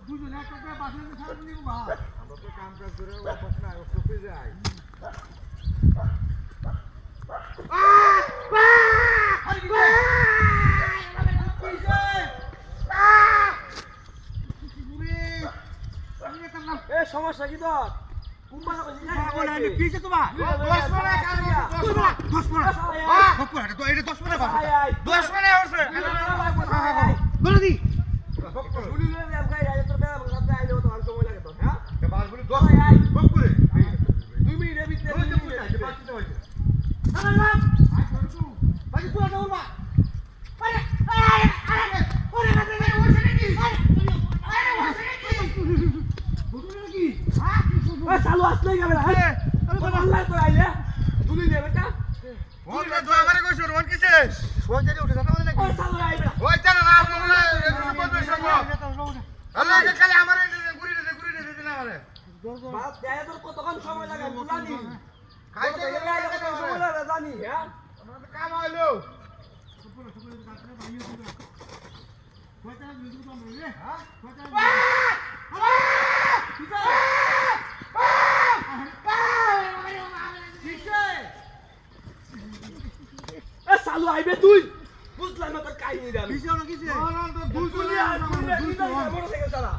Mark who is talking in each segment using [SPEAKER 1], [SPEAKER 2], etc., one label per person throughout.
[SPEAKER 1] দুজন একটা করে বাসনে ছাড় নিব বা
[SPEAKER 2] আমরা তো কাম কাজ করে অভ্যাস না অফিসে যাই
[SPEAKER 3] সমস্যা কি তোর
[SPEAKER 1] কিসে তোমার
[SPEAKER 2] 10 মিনিট কারিয়া
[SPEAKER 1] 10 মিনিট তো এটা 10 মিনিট বাবা
[SPEAKER 2] 10 মিনিট হচ্ছে
[SPEAKER 1] বলে দি
[SPEAKER 3] শুনি লে আমি গাই আজ তোর বেলা সাথে আইলে তো আর সময় লাগে তো হ্যাঁ
[SPEAKER 2] তে বাস বলি 10 বক করে
[SPEAKER 3] 2 মিনিটের ভিতরে
[SPEAKER 1] না না আই করু তুই বাকি তুই না বলবা আরে ওরে গাতে রে ওরে নাকি আরে ওরে নাকি বুঝলি নাকি হ্যাঁ
[SPEAKER 3] এ চালু আসলে ক্যামেরা হ্যাঁ আরে তো আল্লাহ তো আইলে দুলি নে বেটা
[SPEAKER 2] ওই তো আমারে কইছ রোন কিসে
[SPEAKER 1] সোজারে উঠে যাবে নাকি
[SPEAKER 3] ওই চালু আইবে
[SPEAKER 2] ওই জানা না আপনারা এগুলো বলবে সব আল্লাহ খালি আমারে ঘুরি দে না আমারে
[SPEAKER 3] বাস দেয় তোর কতক্ষণ সময় লাগে বুলানি
[SPEAKER 2] খাইতে গেলে
[SPEAKER 3] কত সময় লাগে জানি হ্যাঁ
[SPEAKER 2] আমরা তো কাম হইলো
[SPEAKER 3] চালু আইবে তুই বুঝলাম না তোর কাহিনী রে আমি
[SPEAKER 1] কিসে না কিসে
[SPEAKER 3] তুই আর মোটরসাইকেল চালা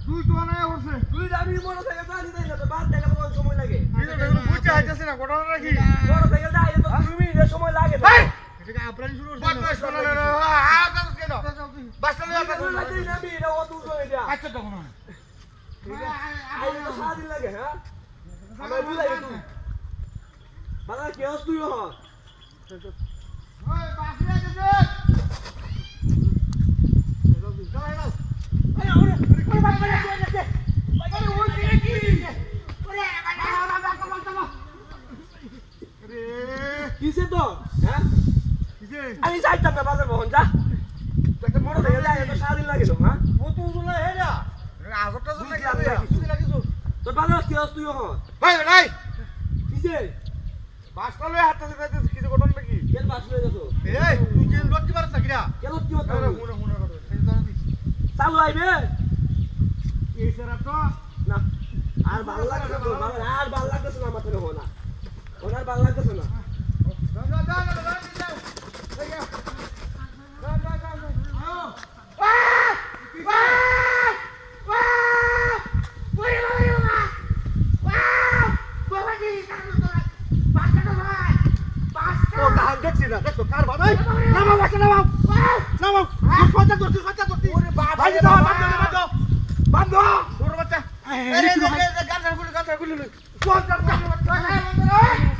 [SPEAKER 2] তুই তো না হচ্ছে
[SPEAKER 3] তুই আমি মোটরসাইকেল চালা দিতে না তো বাস দেয় কত সময় লাগে
[SPEAKER 2] এগুলো বুঝতে আইতাছে না ঘটনা নাকি
[SPEAKER 3] মোটরসাইকেল আইলে তো 2 মিনিটের সময় লাগে না
[SPEAKER 1] এটা আপরানি শুরু
[SPEAKER 2] বাট না শোনা না কেন বাসটা লইয়া
[SPEAKER 3] তুই লাগে না আমি এটা অত দূর হয়ে যা
[SPEAKER 1] আচ্ছা তখন
[SPEAKER 3] আইলে তো সারাদিন লাগে হ্যাঁ আমার বুঝাই তুই বাবা কি হস তুই হ
[SPEAKER 2] ওই বাসে আইতাছে
[SPEAKER 3] কিসে তো হ্যাঁ
[SPEAKER 2] কিসে
[SPEAKER 3] আমি যাইতাম না বাজার বহন যা একটা মোটরসাইকেল আইলে তো সারাদিন লাগে তো হ্যাঁ
[SPEAKER 2] ও তো উজলা হে যা আজটা তো নাকি
[SPEAKER 3] তোর বাজার কি হস তুই হ
[SPEAKER 2] ভাই নাই
[SPEAKER 3] কিসে
[SPEAKER 2] বাসটা লইয়া হাঁটতাছে যাইতাছে কিছু ঘটনা নাকি
[SPEAKER 3] কেন বাস লয়ে যাছো
[SPEAKER 2] এই তুই কি লট কি পারছ নাকি রা
[SPEAKER 3] কেন কি হতো
[SPEAKER 2] হুনা
[SPEAKER 3] চালু আইবে
[SPEAKER 2] এই সেরা তো
[SPEAKER 3] না আর ভালো লাগছে তো আর ভালো লাগতেছে না আমার তো না ওনার ভালো লাগতেছে না
[SPEAKER 1] দেখছি না দেখো কার বাদাই নামাও বাসা নামাও নামাও সজ্জা করছি
[SPEAKER 3] ওরে বাবা
[SPEAKER 1] ভাই দাও বান্দো বান্দো
[SPEAKER 2] তোর বাচ্চা
[SPEAKER 1] এই গান গান গুলো চল চল চল